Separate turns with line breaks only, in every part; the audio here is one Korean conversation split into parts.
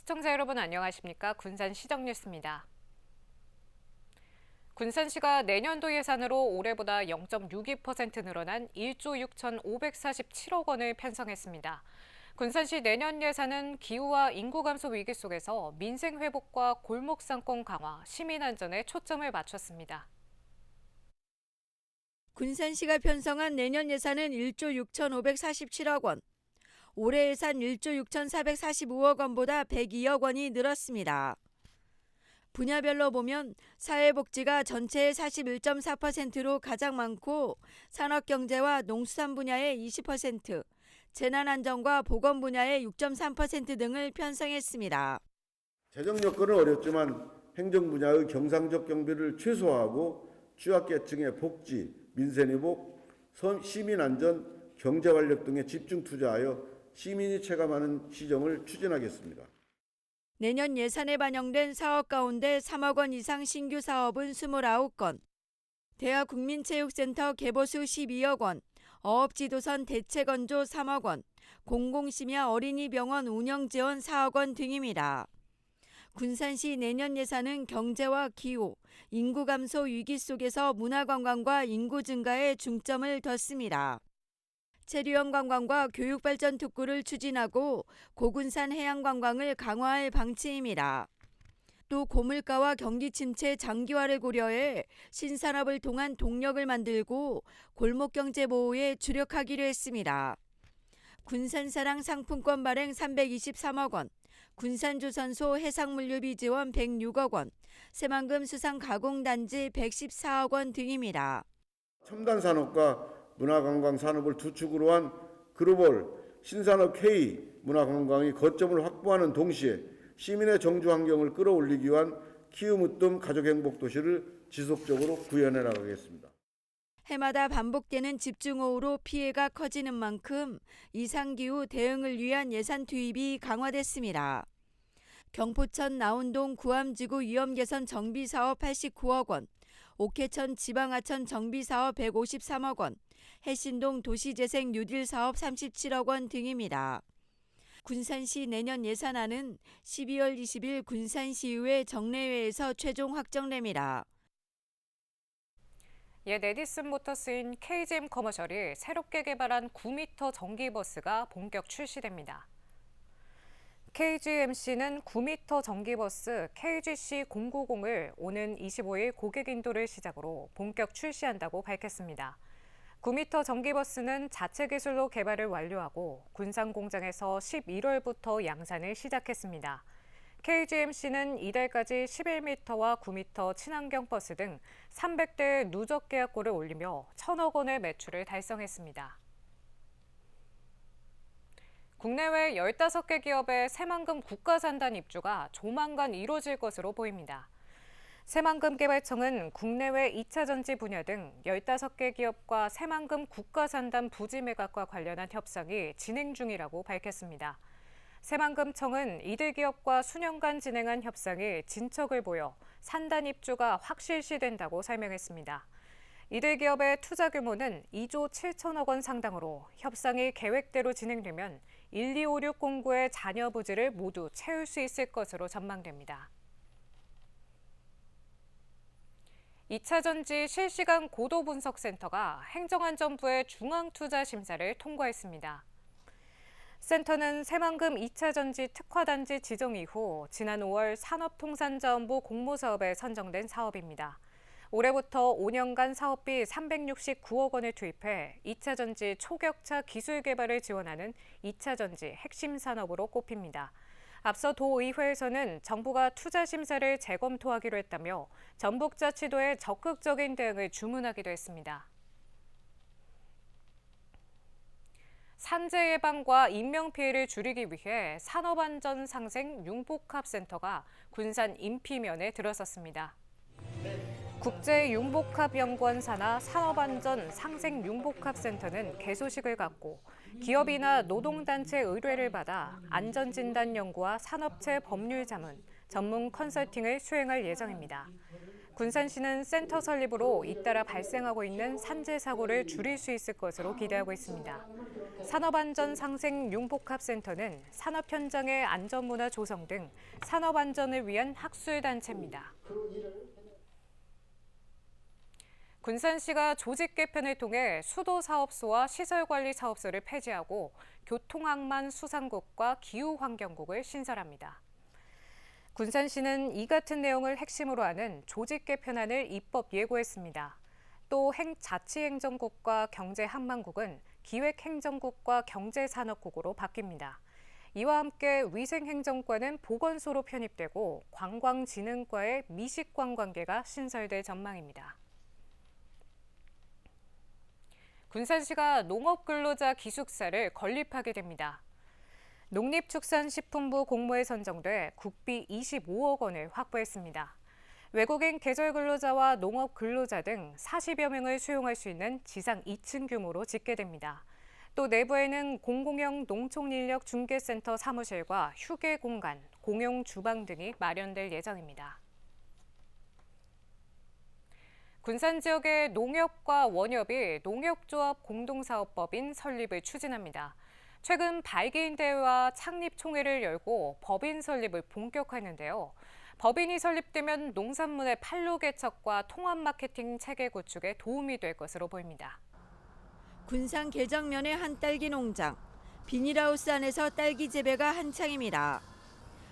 시청자 여러분 안녕하십니까? 군산시정뉴스입니다. 군산시가 내년도 예산으로 올해보다 0.62% 늘어난 1조 6,547억 원을 편성했습니다. 군산시 내년 예산은 기후와 인구 감소 위기 속에서 민생 회복과 골목 상권 강화, 시민 안전에 초점을 맞췄습니다.
군산시가 편성한 내년 예산은 1조 6,547억 원, 올해 예산 1조 6,445억 원보다 102억 원이 늘었습니다. 분야별로 보면 사회복지가 전체의 41.4%로 가장 많고 산업경제와 농수산 분야의 20%, 재난안전과 보건 분야의 6.3% 등을 편성했습니다.
재정 여건은 어렵지만 행정 분야의 경상적 경비를 최소화하고 취약계층의 복지, 민생회복, 시민안전, 경제활력 등에 집중 투자하여 시민이 체감하는 시정을 추진하겠습니다.
내년 예산에 반영된 사업 가운데 3억 원 이상 신규 사업은 29건, 대학국민체육센터 개보수 12억 원, 어업지도선 대체건조 3억 원, 공공심야 어린이병원 운영지원 4억 원 등입니다. 군산시 내년 예산은 경제와 기후, 인구 감소 위기 속에서 문화관광과 인구 증가에 중점을 뒀습니다. 체류형 관광과 교육발전 특구를 추진하고 고군산 해양관광을 강화할 방침입니다. 또 고물가와 경기 침체 장기화를 고려해 신산업을 통한 동력을 만들고 골목경제 보호에 주력하기로 했습니다. 군산사랑 상품권 발행 323억 원, 군산조선소 해상물류비 지원 106억 원, 새만금 수상가공단지 114억 원 등입니다.
첨단 산업과 문화관광 산업을 두 축으로 한 글로벌 신산업 K 문화관광의 거점을 확보하는 동시에 시민의 정주 환경을 끌어올리기 위한 키움으뜸 가족행복도시를 지속적으로 구현해 나가겠습니다.
해마다 반복되는 집중호우로 피해가 커지는 만큼 이상기후 대응을 위한 예산 투입이 강화됐습니다. 경포천 나운동 구암지구 위험개선 정비사업 89억 원, 옥해천 지방하천 정비사업 153억 원, 해신동 도시재생 뉴딜 사업 37억 원 등입니다. 군산시 내년 예산안은 12월 20일 군산시의회 정례회에서 최종 확정됩니다.
옛 에디슨 모터스인 KGM 커머셜이 새롭게 개발한 9m 전기버스가 본격 출시됩니다. KGMC는 9m 전기버스 KGC090을 오는 25일 고객 인도를 시작으로 본격 출시한다고 밝혔습니다. 9m 전기버스는 자체 기술로 개발을 완료하고 군산 공장에서 11월부터 양산을 시작했습니다. KGMC는 이달까지 11m와 9m 친환경 버스 등 300대의 누적 계약고를 올리며 1,000억 원의 매출을 달성했습니다. 국내외 15개 기업의 새만금 국가산단 입주가 조만간 이루어질 것으로 보입니다. 새만금개발청은 국내외 2차 전지 분야 등 15개 기업과 새만금 국가산단 부지 매각과 관련한 협상이 진행 중이라고 밝혔습니다. 새만금청은 이들 기업과 수년간 진행한 협상이 진척을 보여 산단 입주가 확실시된다고 설명했습니다. 이들 기업의 투자 규모는 2조 7천억 원 상당으로 협상이 계획대로 진행되면 12560 공구의 잔여 부지를 모두 채울 수 있을 것으로 전망됩니다. 2차 전지 실시간 고도 분석 센터가 행정안전부의 중앙투자 심사를 통과했습니다. 센터는 새만금 2차 전지 특화단지 지정 이후 지난 5월 산업통상자원부 공모사업에 선정된 사업입니다. 올해부터 5년간 사업비 369억 원을 투입해 2차 전지 초격차 기술 개발을 지원하는 2차 전지 핵심 산업으로 꼽힙니다. 앞서 도의회에서는 정부가 투자 심사를 재검토하기로 했다며 전북자치도의 적극적인 대응을 주문하기도 했습니다. 산재 예방과 인명피해를 줄이기 위해 산업안전상생 융복합센터가 군산 인피면에 들어섰습니다. 국제융복합연구원사나 산업안전 상생융복합센터는 개소식을 갖고 기업이나 노동단체 의뢰를 받아 안전진단 연구와 산업체 법률 자문, 전문 컨설팅을 수행할 예정입니다. 군산시는 센터 설립으로 잇따라 발생하고 있는 산재 사고를 줄일 수 있을 것으로 기대하고 있습니다. 산업안전상생융복합센터는 산업 현장의 안전문화 조성 등 산업안전을 위한 학술단체입니다. 군산시가 조직 개편을 통해 수도사업소와 시설관리사업소를 폐지하고 교통항만 수상국과 기후환경국을 신설합니다. 군산시는 이 같은 내용을 핵심으로 하는 조직 개편안을 입법 예고했습니다. 또 자치행정국과 경제항만국은 기획행정국과 경제산업국으로 바뀝니다. 이와 함께 위생행정과는 보건소로 편입되고 관광진흥과의 미식관광계가 신설될 전망입니다. 군산시가 농업근로자 기숙사를 건립하게 됩니다. 농립축산식품부 공모에 선정돼 국비 25억 원을 확보했습니다. 외국인 계절 근로자와 농업 근로자 등 40여 명을 수용할 수 있는 지상 2층 규모로 짓게 됩니다. 또 내부에는 공공형 농촌인력 중개센터 사무실과 휴게 공간, 공용 주방 등이 마련될 예정입니다. 군산 지역의 농협과 원협이 농협조합 공동사업법인 설립을 추진합니다. 최근 발기인 대회와 창립총회를 열고 법인 설립을 본격화했는데요. 법인이 설립되면 농산물의 판로 개척과 통합 마케팅 체계 구축에 도움이 될 것으로 보입니다.
군산 계정면의 한 딸기 농장. 비닐하우스 안에서 딸기 재배가 한창입니다.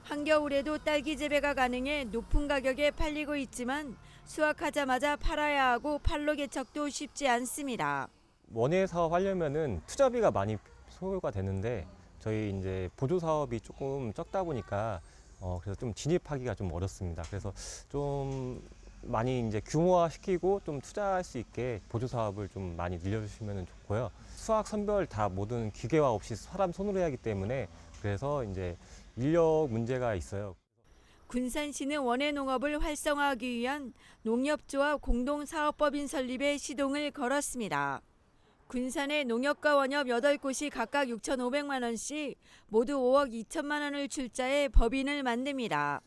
한겨울에도 딸기 재배가 가능해 높은 가격에 팔리고 있지만 수확하자마자 팔아야 하고 판로 개척도 쉽지 않습니다.
원예 사업하려면은 투자비가 많이 소요가 되는데 저희 이제 보조 사업이 조금 적다 보니까 그래서 좀 진입하기가 좀 어렵습니다. 그래서 좀 많이 이제 규모화시키고 좀 투자할 수 있게 보조 사업을 좀 많이 늘려주시면 좋고요. 수확 선별 다 모든 기계화 없이 사람 손으로 해야 하기 때문에 그래서 이제 인력 문제가 있어요.
군산시는 원예 농업을 활성화하기 위한 농협조합 공동사업법인 설립에 시동을 걸었습니다. 군산의 농협과 원협 8곳이 각각 6,500만 원씩 모두 5억 2천만 원을 출자해 법인을 만듭니다.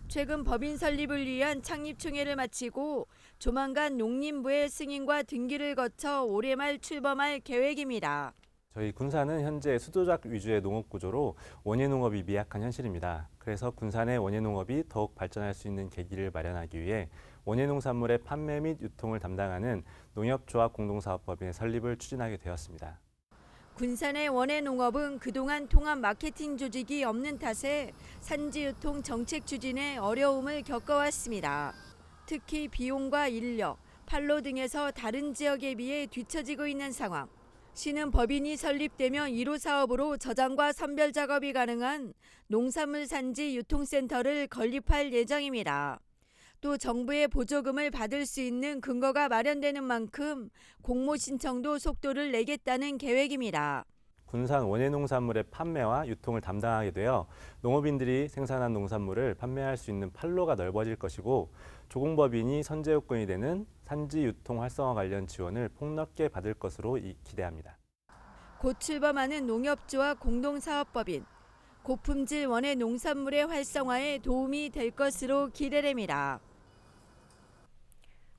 최근 법인 설립을 위한 창립총회를 마치고 조만간 농림부의 승인과 등기를 거쳐 올해 말 출범할 계획입니다.
저희 군산은 현재 수도작 위주의 농업 구조로 원예 농업이 미약한 현실입니다. 그래서 군산의 원예 농업이 더욱 발전할 수 있는 계기를 마련하기 위해 원예 농산물의 판매 및 유통을 담당하는 농협조합 공동사업법인의 설립을 추진하게 되었습니다.
군산의 원예 농업은 그동안 통합 마케팅 조직이 없는 탓에 산지 유통 정책 추진에 어려움을 겪어왔습니다. 특히 비용과 인력, 판로 등에서 다른 지역에 비해 뒤처지고 있는 상황. 시는 법인이 설립되면 1호 사업으로 저장과 선별 작업이 가능한 농산물 산지 유통센터를 건립할 예정입니다. 또 정부의 보조금을 받을 수 있는 근거가 마련되는 만큼 공모 신청도 속도를 내겠다는 계획입니다.
군산 원예 농산물의 판매와 유통을 담당하게 되어 농업인들이 생산한 농산물을 판매할 수 있는 판로가 넓어질 것이고 조공법인이 선제 요건이 되는 산지 유통 활성화 관련 지원을 폭넓게 받을 것으로 기대합니다.
곧 출범하는 농협조합 공동사업법인, 고품질 원예 농산물의 활성화에 도움이 될 것으로 기대됩니다.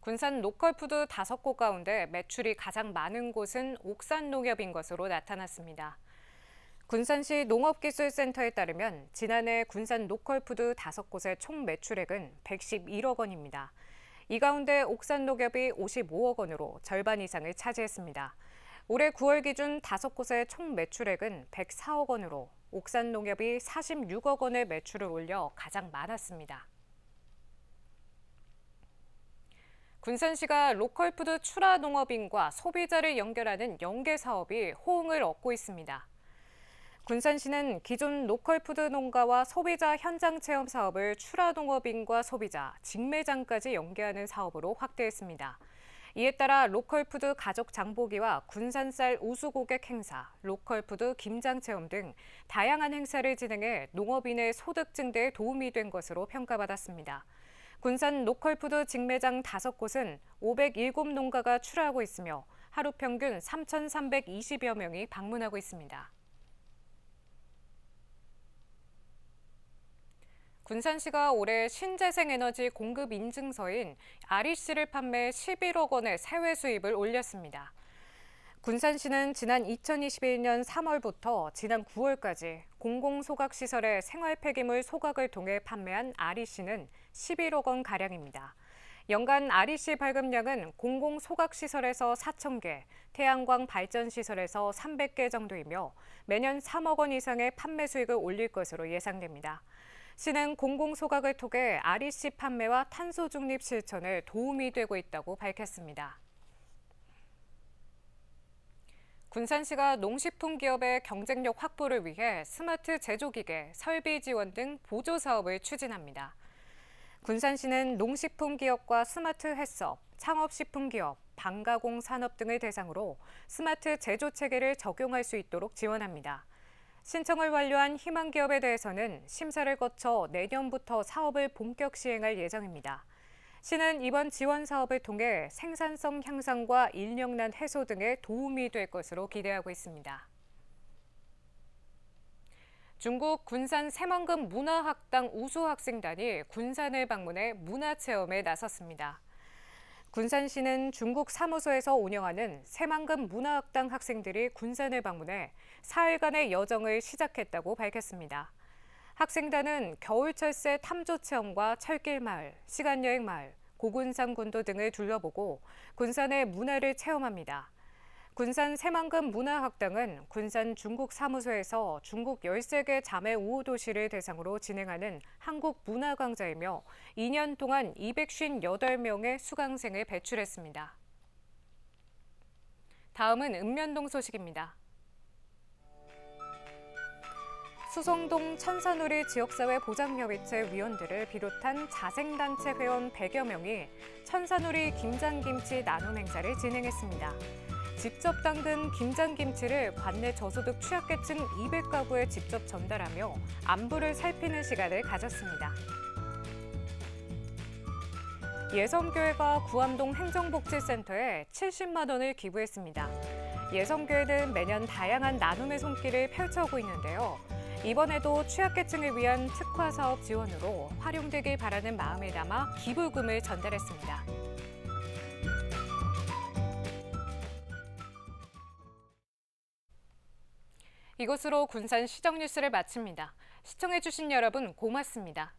군산 로컬푸드 5곳 가운데 매출이 가장 많은 곳은 옥산농협인 것으로 나타났습니다. 군산시 농업기술센터에 따르면 지난해 군산 로컬푸드 5곳의 총 매출액은 111억 원입니다. 이 가운데 옥산농협이 55억 원으로 절반 이상을 차지했습니다. 올해 9월 기준 5곳의 총 매출액은 104억 원으로 옥산농협이 46억 원의 매출을 올려 가장 많았습니다. 군산시가 로컬푸드 출하농업인과 소비자를 연결하는 연계 사업이 호응을 얻고 있습니다. 군산시는 기존 로컬푸드 농가와 소비자 현장 체험 사업을 출하농업인과 소비자, 직매장까지 연계하는 사업으로 확대했습니다. 이에 따라 로컬푸드 가족 장보기와 군산쌀 우수고객 행사, 로컬푸드 김장 체험 등 다양한 행사를 진행해 농업인의 소득 증대에 도움이 된 것으로 평가받았습니다. 군산 로컬푸드 직매장 5곳은 507농가가 출하하고 있으며 하루 평균 3,320여 명이 방문하고 있습니다. 군산시가 올해 신재생에너지 공급 인증서인 REC를 판매해 11억 원의 세외 수입을 올렸습니다. 군산시는 지난 2021년 3월부터 지난 9월까지 공공소각시설의 생활폐기물 소각을 통해 판매한 REC는 11억 원 가량입니다. 연간 REC 발급량은 공공소각시설에서 4,000개, 태양광 발전시설에서 300개 정도이며 매년 3억 원 이상의 판매 수익을 올릴 것으로 예상됩니다. 시는 공공소각을 통해 REC 판매와 탄소 중립 실천에 도움이 되고 있다고 밝혔습니다. 군산시가 농식품 기업의 경쟁력 확보를 위해 스마트 제조기계, 설비 지원 등 보조 사업을 추진합니다. 군산시는 농식품 기업과 스마트 햇섭, 창업식품 기업, 방가공 산업 등을 대상으로 스마트 제조 체계를 적용할 수 있도록 지원합니다. 신청을 완료한 희망 기업에 대해서는 심사를 거쳐 내년부터 사업을 본격 시행할 예정입니다. 시는 이번 지원 사업을 통해 생산성 향상과 인력난 해소 등에 도움이 될 것으로 기대하고 있습니다. 중국 군산 새만금 문화학당 우수학생단이 군산을 방문해 문화체험에 나섰습니다. 군산시는 중국 사무소에서 운영하는 새만금 문화학당 학생들이 군산을 방문해 4일간의 여정을 시작했다고 밝혔습니다. 학생단은 겨울철새 탐조체험과 철길마을, 시간여행마을, 고군산 군도 등을 둘러보고 군산의 문화를 체험합니다. 군산 새만금 문화학당은 군산 중국 사무소에서 중국 13개 자매 우호 도시를 대상으로 진행하는 한국 문화강좌이며 2년 동안 258명의 수강생을 배출했습니다. 다음은 읍면동 소식입니다. 수성동 천사누리 지역사회 보장협의체 위원들을 비롯한 자생단체 회원 100여 명이 천사누리 김장김치 나눔 행사를 진행했습니다. 직접 담근 김장김치를 관내 저소득 취약계층 200가구에 직접 전달하며 안부를 살피는 시간을 가졌습니다. 예성교회가 구암동 행정복지센터에 70만 원을 기부했습니다. 예성교회는 매년 다양한 나눔의 손길을 펼쳐오고 있는데요. 이번에도 취약계층을 위한 특화 사업 지원으로 활용되길 바라는 마음을 담아 기부금을 전달했습니다. 이것으로 군산 시정 뉴스를 마칩니다. 시청해주신 여러분 고맙습니다.